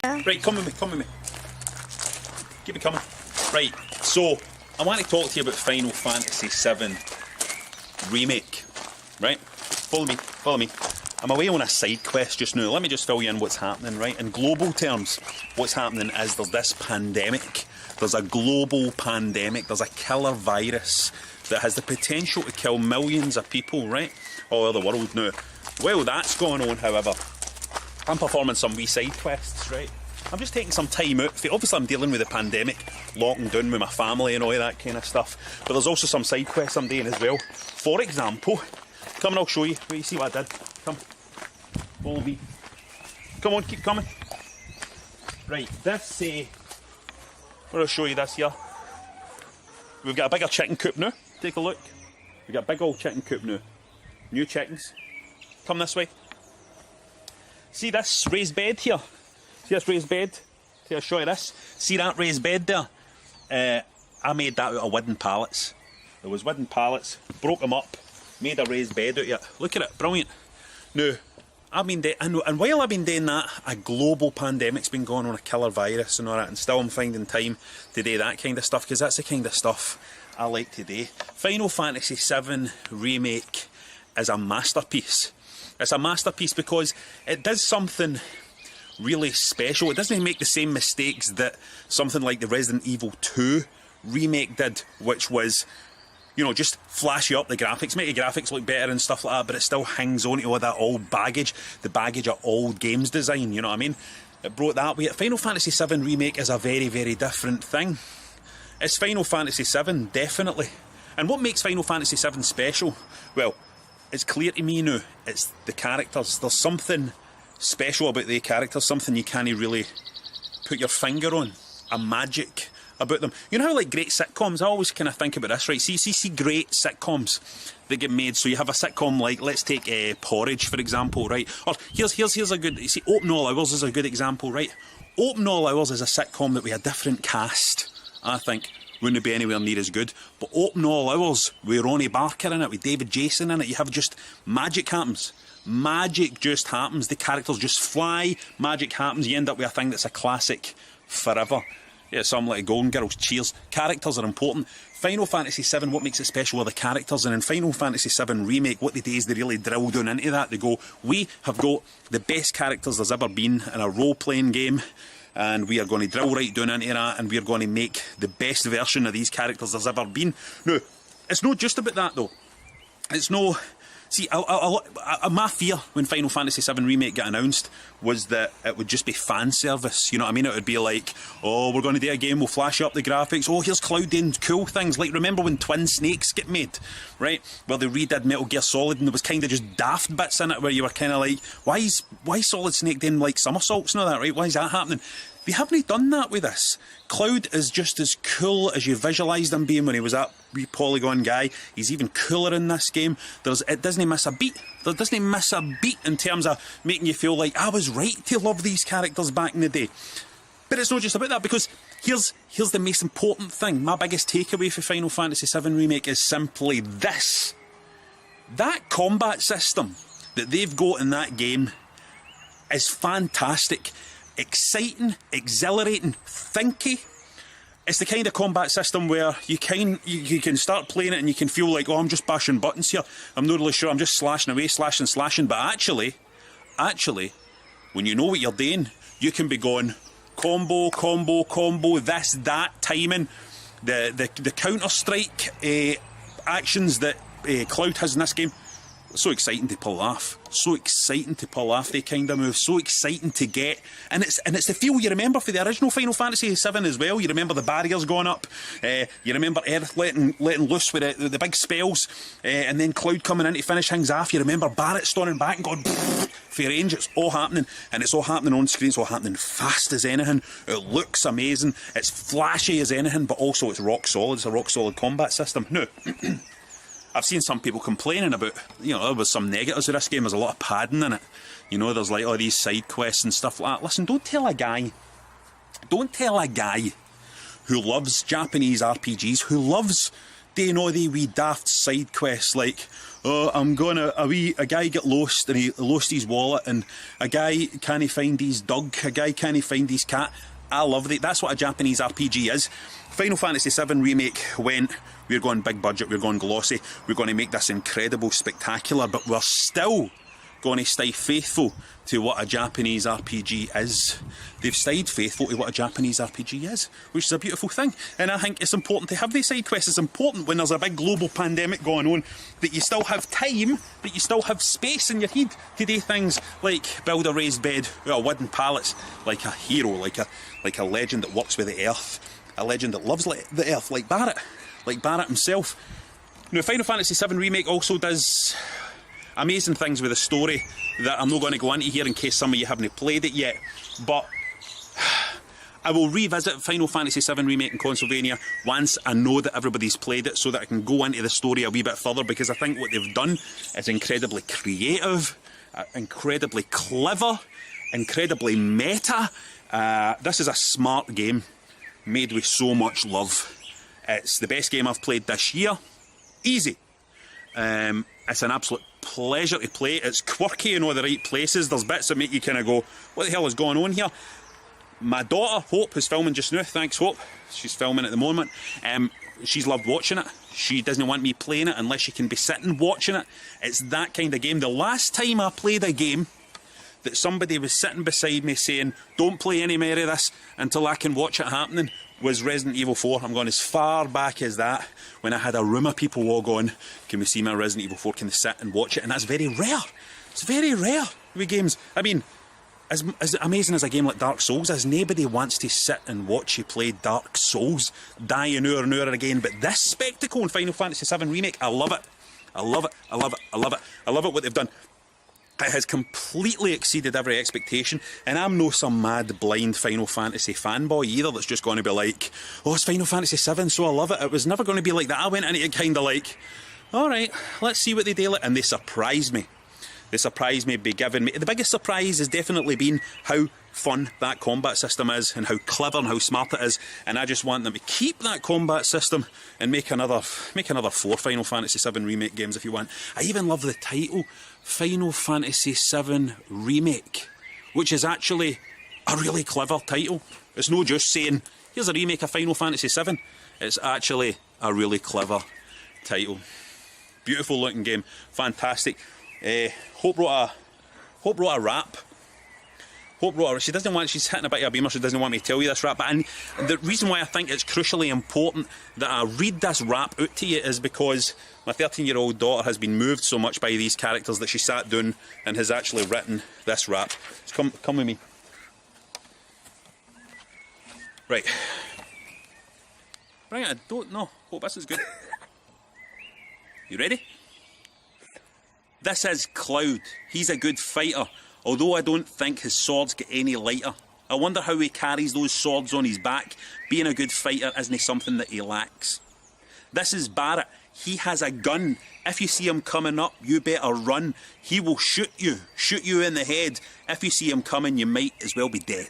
Right, come with me, come with me. Keep it coming. Right, so I want to talk to you about Final Fantasy VII Remake. Right? Follow me, follow me. I'm away on a side quest just now. Let me just fill you in what's happening, right? In global terms, what's happening is there's this pandemic. There's a global pandemic. There's a killer virus that has the potential to kill millions of people, right? All over the world now. Well, that's going on, however. I'm performing some wee side quests, right? I'm just taking some time out. Obviously, I'm dealing with the pandemic, locking down with my family and all that kind of stuff. But there's also some side quests I'm doing as well. For example, come and I'll show you. Wait, you see what I did? Come. Follow me. Come on, keep coming. Right, this, I'll show you this here. We've got a bigger chicken coop now. Take a look. We've got a big old chicken coop now. New chickens. Come this way. See this raised bed here? See this raised bed? I'll show you this. See that raised bed there? I made that out of wooden pallets. There was wooden pallets, broke them up, made a raised bed out of it. Look at it, brilliant. Now, I've been and while I've been doing that, a global pandemic's been going on, a killer virus and all that, and still I'm finding time to do that kind of stuff, because that's the kind of stuff I like to do. Final Fantasy VII Remake is a masterpiece. It's a masterpiece because it does something really special. It doesn't make the same mistakes that something like the Resident Evil 2 remake did, which was, you know, just flash you up the graphics, make the graphics look better and stuff like that, but it still hangs on to all that old baggage, the baggage of old games design, you know what I mean? It brought that way. Final Fantasy VII Remake is a very, very different thing. It's Final Fantasy VII, definitely. And what makes Final Fantasy VII special? Well, it's clear to me now, it's the characters. There's something special about the characters, something you can't really put your finger on, a magic about them. You know how, like, great sitcoms, I always kind of think about this, right? See great sitcoms that get made. So you have a sitcom like, let's take Porridge, for example, right? Or here's a good, you see, Open All Hours is a good example, right? Open All Hours is a sitcom that with a different cast, I think, wouldn't be anywhere near as good. But Open All Hours, with Ronnie Barker in it, with David Jason in it, you have just magic happens. Magic just happens. The characters just fly. Magic happens. You end up with a thing that's a classic forever. Yeah, some like Golden Girls, Cheers. Characters are important. Final Fantasy VII, what makes it special are the characters. And in Final Fantasy VII Remake, what they do is they really drill down into that. They go, we have got the best characters there's ever been in a role-playing game, and we are going to drill right down into that, and we are going to make the best version of these characters there's ever been. Now, it's not just about that, though. It's no... See, my fear when Final Fantasy VII Remake got announced was that it would just be fan service. You know what I mean? It would be like, oh, we're going to do a game, we'll flash up the graphics. Oh, here's Cloud doing cool things. Like, remember when Twin Snakes get made, right? Well, they redid Metal Gear Solid, and there was kind of just daft bits in it where you were kind of like, why Solid Snake doing like somersaults and all that, right? Why is that happening? They haven't done that with this. Cloud is just as cool as you visualised him being when he was that wee polygon guy. He's even cooler in this game. It doesn't miss a beat. There doesn't miss a beat in terms of making you feel like I was right to love these characters back in the day. But it's not just about that, because here's the most important thing. My biggest takeaway for Final Fantasy VII Remake is simply this. That combat system that they've got in that game is fantastic. Exciting, exhilarating, thinky. It's the kind of combat system where you can start playing it and you can feel like, oh, I'm just bashing buttons here. I'm not really sure, I'm just slashing away, slashing. But actually, when you know what you're doing, you can be going combo, this, that, timing. The counter-strike actions that Cloud has in this game. So exciting to pull off. So exciting to pull off they kind of move. So exciting to get. And it's the feel you remember for the original Final Fantasy VII as well. You remember the barriers going up. You remember Earth letting loose with the big spells. And then Cloud coming in to finish things off. You remember Barrett storming back and going for range. It's all happening. And it's all happening on screen. It's all happening fast as anything. It looks amazing. It's flashy as anything. But also it's rock solid. It's a rock solid combat system. Now... I've seen some people complaining about, you know, there was some negatives of this game. There's a lot of padding in it. You know, there's like all these side quests and stuff like that. Listen, don't tell a guy who loves Japanese RPGs, who loves doing all the wee daft side quests like, oh, a guy get lost and he lost his wallet, and a guy can't find his dog, a guy can't find his cat. I love that. That's what a Japanese RPG is. Final Fantasy VII Remake went, we're going big budget, we're going glossy, we're going to make this incredible, spectacular, but we're still going to stay faithful to what a Japanese RPG is. They've stayed faithful to what a Japanese RPG is, which is a beautiful thing. And I think it's important to have these side quests. It's important when there's a big global pandemic going on that you still have time, that you still have space in your head to do things like build a raised bed with a wooden pallets, like a hero, like a legend that works with the earth, a legend that loves the earth, like Barrett himself. Now, Final Fantasy VII Remake also does amazing things with a story that I'm not going to go into here in case some of you haven't played it yet, but I will revisit Final Fantasy VII Remake in Consolevania once I know that everybody's played it, so that I can go into the story a wee bit further, because I think what they've done is incredibly creative, incredibly clever, incredibly meta. This is a smart game made with so much love. It's the best game I've played this year. Easy. It's an absolute pleasure to play. It's quirky in all the right places. There's bits that make you kind of go, what the hell is going on here? My daughter, Hope, who's filming just now, thanks Hope, she's filming at the moment, she's loved watching it. She doesn't want me playing it unless she can be sitting watching it. It's that kind of game. The last time I played a game that somebody was sitting beside me saying, don't play any more of this until I can watch it happening, was Resident Evil 4. I'm going as far back as that, when I had a room of people all going, can we see my Resident Evil 4, can they sit and watch it? And that's very rare. It's very rare with games. I mean, as amazing as a game like Dark Souls is, nobody wants to sit and watch you play Dark Souls, die an hour and hour again. But this spectacle in Final Fantasy VII Remake, I love it. I love it. I love it. I love it. I love it what they've done. It has completely exceeded every expectation, and I'm no some mad, blind Final Fantasy fanboy either that's just going to be like, oh, it's Final Fantasy VII, so I love it. It was never going to be like that. I went into it kind of like, alright, let's see what they do. And they surprised me. They surprised me by giving me... The biggest surprise has definitely been how fun that combat system is, and how clever and how smart it is, and I just want them to keep that combat system and make another 4 Final Fantasy VII Remake games if you want. I even love the title, Final Fantasy VII Remake, which is actually a really clever title. It's not just saying, here's a remake of Final Fantasy VII. It's actually a really clever title. Beautiful looking game, fantastic. Hope wrote a rap. Hope wrote a, she's hitting a bit of a beamer, she doesn't want me to tell you this rap, and the reason why I think it's crucially important that I read this rap out to you is because my 13-year-old daughter has been moved so much by these characters that she sat down and has actually written this rap. So come with me. Right. Right, I don't know. Hope this is good. You ready? This is Cloud. He's a good fighter, although I don't think his swords get any lighter. I wonder how he carries those swords on his back. Being a good fighter isn't something that he lacks. This is Barrett. He has a gun. If you see him coming up, you better run. He will shoot you in the head. If you see him coming, you might as well be dead.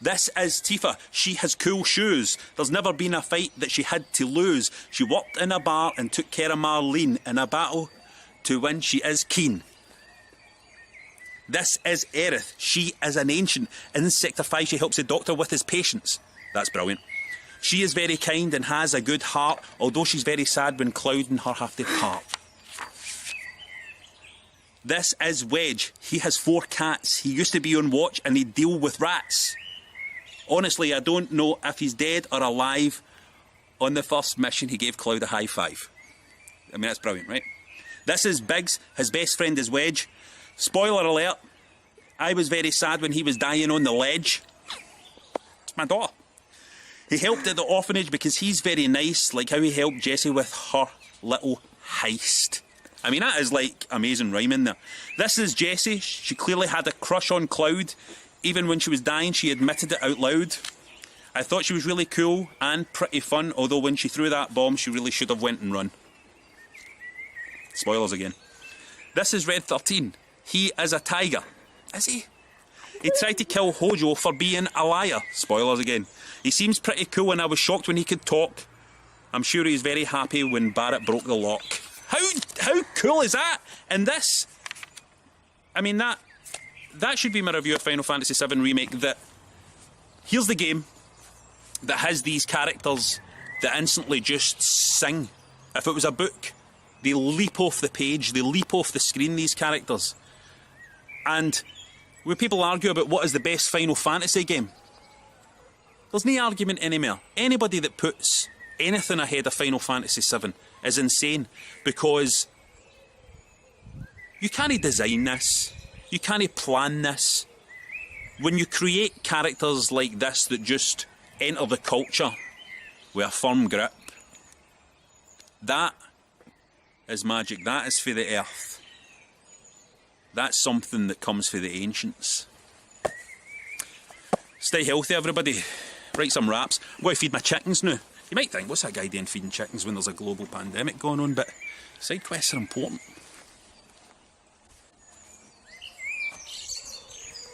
This is Tifa. She has cool shoes. There's never been a fight that she had to lose. She worked in a bar and took care of Marlene in a battle. To win, she is keen. This is Aerith. She is an ancient. In Sector 5, she helps the Doctor with his patients. That's brilliant. She is very kind and has a good heart, although she's very sad when Cloud and her have to part. This is Wedge. He has 4 cats. He used to be on watch and he'd deal with rats. Honestly, I don't know if he's dead or alive. On the first mission, he gave Cloud a high five. I mean, that's brilliant, right? This is Biggs. His best friend is Wedge. Spoiler alert, I was very sad when he was dying on the ledge. It's my daughter. He helped at the orphanage because he's very nice, like how he helped Jessie with her little heist. I mean, that is like amazing rhyming there. This is Jessie. She clearly had a crush on Cloud. Even when she was dying, she admitted it out loud. I thought she was really cool and pretty fun, although when she threw that bomb, she really should have went and run. Spoilers again. This is Red 13. He is a tiger. Is he? He tried to kill Hojo for being a liar. Spoilers again. He seems pretty cool and I was shocked when he could talk. I'm sure he's very happy when Barrett broke the lock. How cool is that? And this, I mean, that should be my review of Final Fantasy VII Remake. That here's the game that has these characters that instantly just sing. If it was a book, they leap off the page, they leap off the screen, these characters. And when people argue about what is the best Final Fantasy game, there's no argument anymore. Anybody that puts anything ahead of Final Fantasy VII is insane, because you can't design this, you can't plan this. When you create characters like this that just enter the culture with a firm grip, that is magic. That is for the earth. That's something that comes for the ancients. Stay healthy, everybody. Write some raps. I'm going to feed my chickens now. You might think, what's that guy doing feeding chickens when there's a global pandemic going on? But side quests are important.